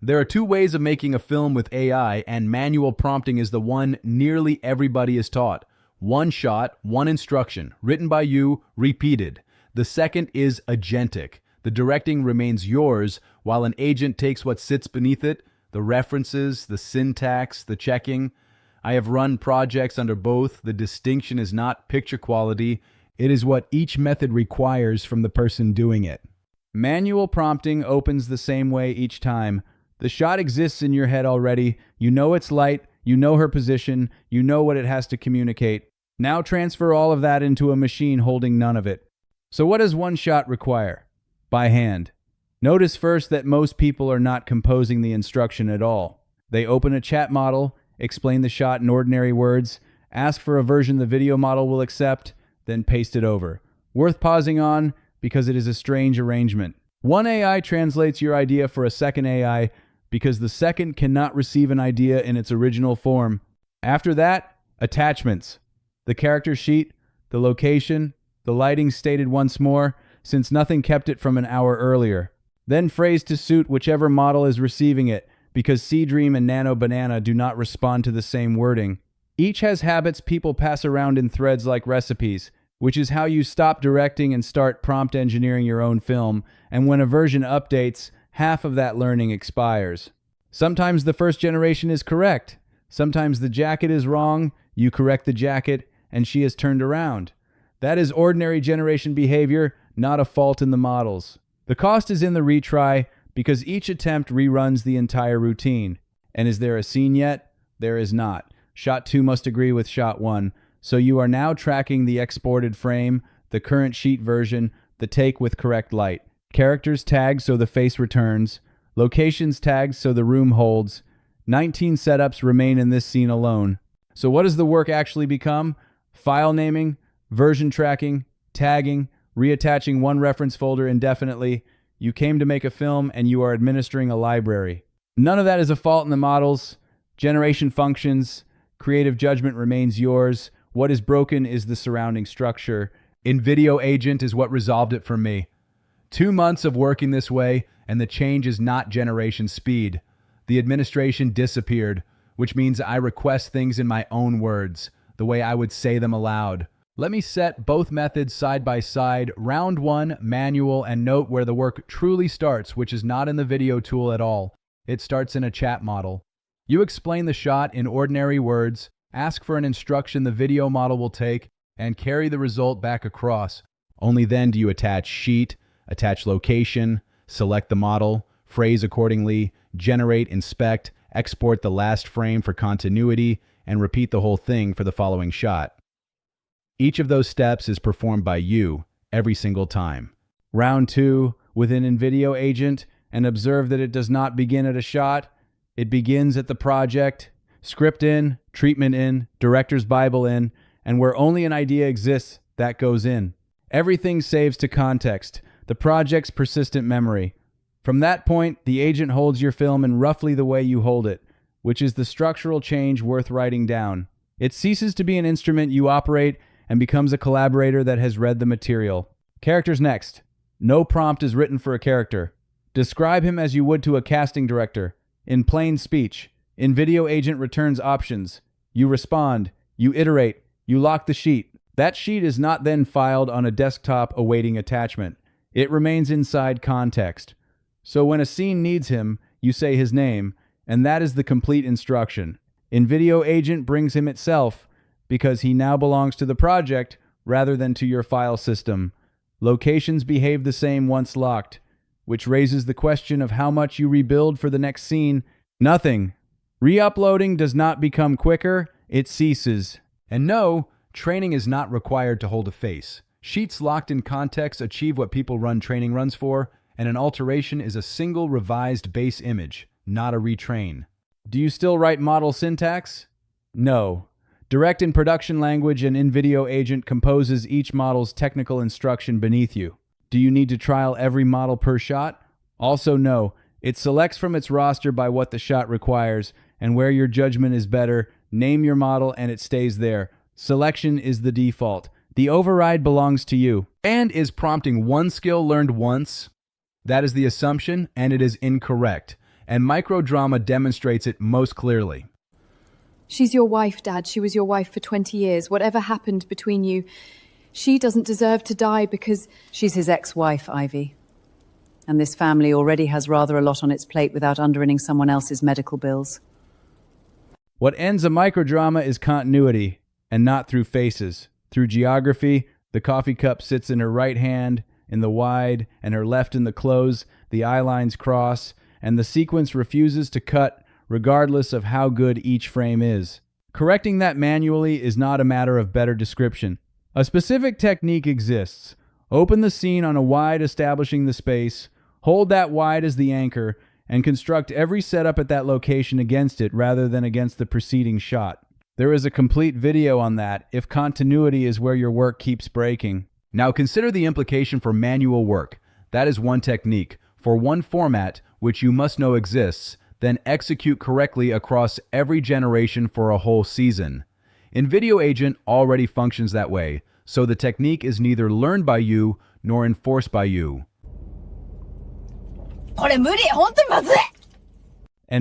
There are two ways of making a film with AI, and manual prompting is the one nearly everybody is taught. One shot, one instruction, written by you, repeated. The second is agentic. The directing remains yours, while an agent takes what sits beneath it, the references, the syntax, the checking. I have run projects under both. The distinction is not picture quality. It is what each method requires from the person doing it. Manual prompting opens the same way each time. The shot exists in your head already. You know its light, you know her position, you know what it has to communicate. Now transfer all of that into a machine holding none of it. So what does one shot require? By hand. Notice first that most people are not composing the instruction at all. They open a chat model, explain the shot in ordinary words, ask for a version the video model will accept, then paste it over. Worth pausing on because it is a strange arrangement. One AI translates your idea for a second AI because the second cannot receive an idea in its original form. After that, attachments. The character sheet, the location, the lighting stated once more, since nothing kept it from an hour earlier. Then phrased to suit whichever model is receiving it, because Seedream and Nano Banana do not respond to the same wording. Each has habits people pass around in threads like recipes, which is how you stop directing and start prompt engineering your own film, and when a version updates, half of that learning expires. Sometimes the first generation is correct. Sometimes the jacket is wrong, you correct the jacket, and she is turned around. That is ordinary generation behavior, not a fault in the models. The cost is in the retry, because each attempt reruns the entire routine. And is there a scene yet? There is not. Shot 2 must agree with shot 1, so you are now tracking the exported frame, the current sheet version, the take with correct light. Characters tagged so the face returns. Locations tagged so the room holds. 19 setups remain in this scene alone. So what does the work actually become? File naming, version tracking, tagging, reattaching one reference folder indefinitely. You came to make a film and you are administering a library. None of that is a fault in the models. Generation functions. Creative judgment remains yours. What is broken is the surrounding structure. InVideo Agent is what resolved it for me. 2 months of working this way, and the change is not generation speed. The administration disappeared, which means I request things in my own words, the way I would say them aloud. Let me set both methods side by side, round 1, manual, and note where the work truly starts, which is not in the video tool at all. It starts in a chat model. You explain the shot in ordinary words, ask for an instruction the video model will take, and carry the result back across. Only then do you attach sheet, attach location, select the model, phrase accordingly, generate, inspect, export the last frame for continuity, and repeat the whole thing for the following shot. Each of those steps is performed by you every single time. Round 2, within InVideo Agent, and observe that it does not begin at a shot. It begins at the project, script in, treatment in, director's Bible in, and where only an idea exists, that goes in. Everything saves to context, the project's persistent memory. From that point, the agent holds your film in roughly the way you hold it, which is the structural change worth writing down. It ceases to be an instrument you operate and becomes a collaborator that has read the material. Characters next. No prompt is written for a character. Describe him as you would to a casting director. In plain speech, InVideo Agent returns options. You respond, you iterate, you lock the sheet. That sheet is not then filed on a desktop awaiting attachment. It remains inside context. So when a scene needs him, you say his name, and that is the complete instruction. InVideo Agent brings him itself because he now belongs to the project rather than to your file system. Locations behave the same once locked, which raises the question of how much you rebuild for the next scene. Nothing. Re-uploading does not become quicker, it ceases. And no, training is not required to hold a face. Sheets locked in context achieve what people run training runs for, and an alteration is a single revised base image, not a retrain. Do you still write model syntax? No. Direct in production language and InVideo Agent composes each model's technical instruction beneath you. Do you need to trial every model per shot? Also no. It selects from its roster by what the shot requires, and where your judgment is better, name your model and it stays there. Selection is the default. The override belongs to you. And is prompting one skill learned once? That is the assumption, and it is incorrect. and microdrama demonstrates it most clearly. She's your wife, Dad. She was your wife for 20 years. Whatever happened between you, she doesn't deserve to die because... She's his ex-wife, Ivy. And this family already has rather a lot on its plate without underwriting someone else's medical bills. What ends a microdrama is continuity, and not through faces. Through geography, the coffee cup sits in her right hand in the wide, and her left in the close, the eye lines cross, and the sequence refuses to cut regardless of how good each frame is. Correcting that manually is not a matter of better description. A specific technique exists. Open the scene on a wide establishing the space, hold that wide as the anchor, and construct every setup at that location against it rather than against the preceding shot. There is a complete video on that if continuity is where your work keeps breaking. Now consider the implication for manual work. That is one technique. For one format, which you must know exists, then execute correctly across every generation for a whole season. InVideo Agent already functions that way, so the technique is neither learned by you nor enforced by you. And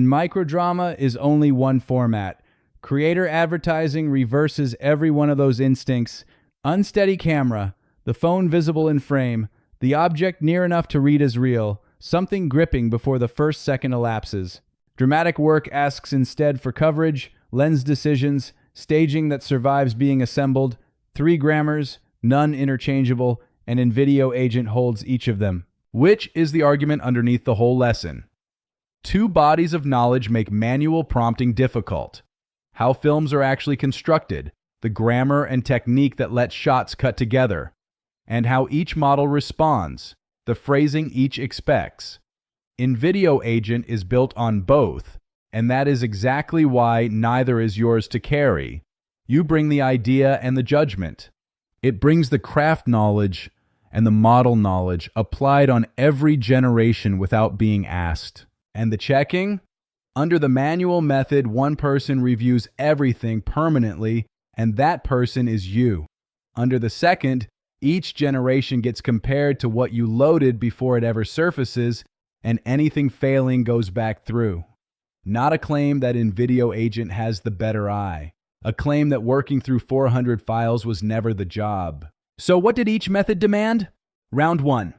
microdrama is only one format. Creator advertising reverses every one of those instincts. Unsteady camera, the phone visible in frame, the object near enough to read as real, something gripping before the first second elapses. Dramatic work asks instead for coverage, lens decisions, staging that survives being assembled, 3 grammars, none interchangeable, and InVideo Agent holds each of them. Which is the argument underneath the whole lesson? 2 bodies of knowledge make manual prompting difficult. How films are actually constructed, the grammar and technique that lets shots cut together, and how each model responds, the phrasing each expects. InVideo Agent is built on both, and that is exactly why neither is yours to carry. You bring the idea and the judgment. It brings the craft knowledge and the model knowledge applied on every generation without being asked. And the checking? Under the manual method, one person reviews everything permanently, and that person is you. Under the second, each generation gets compared to what you loaded before it ever surfaces, and anything failing goes back through. Not a claim that InVideo Agent has the better eye. A claim that working through 400 files was never the job. So what did each method demand? Round 1.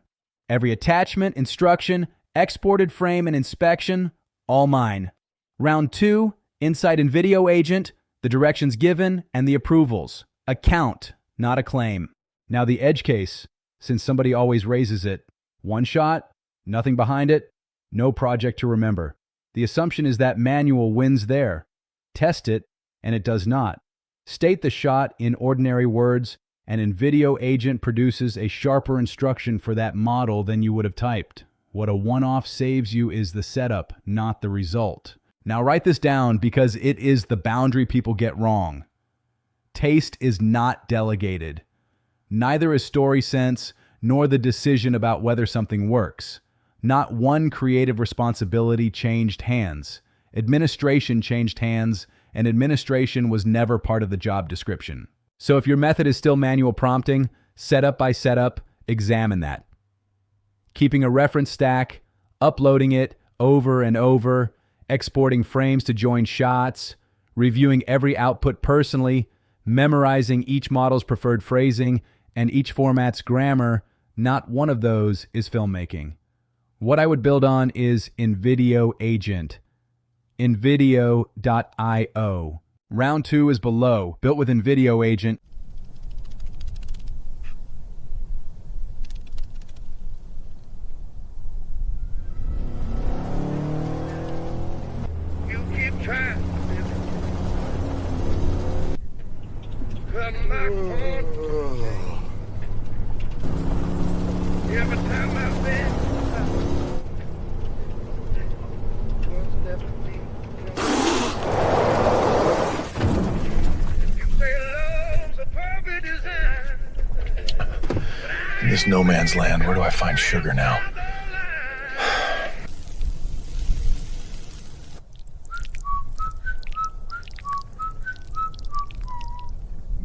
Every attachment, instruction, exported frame, and inspection, all mine. Round 2. Inside InVideo Agent, the directions given and the approvals. A count, not a claim. Now the edge case, since somebody always raises it. One shot, nothing behind it, no project to remember. The assumption is that manual wins there. Test it, and it does not. State the shot in ordinary words, and InVideo Agent produces a sharper instruction for that model than you would have typed. What a one-off saves you is the setup, not the result. Now write this down because it is the boundary people get wrong. Taste is not delegated. Neither is story sense, nor the decision about whether something works. Not one creative responsibility changed hands. Administration changed hands, and administration was never part of the job description. So if your method is still manual prompting, setup by setup, examine that. Keeping a reference stack, uploading it over and over, exporting frames to join shots, reviewing every output personally, memorizing each model's preferred phrasing and each format's grammar, not one of those is filmmaking. What I would build on is InVideo Agent. invideo.io. Round 2 is below, built with InVideo Agent. You keep trying. Come back home. Every time I've been. In this no man's land, where do I find sugar now?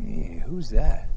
Hey, who's that?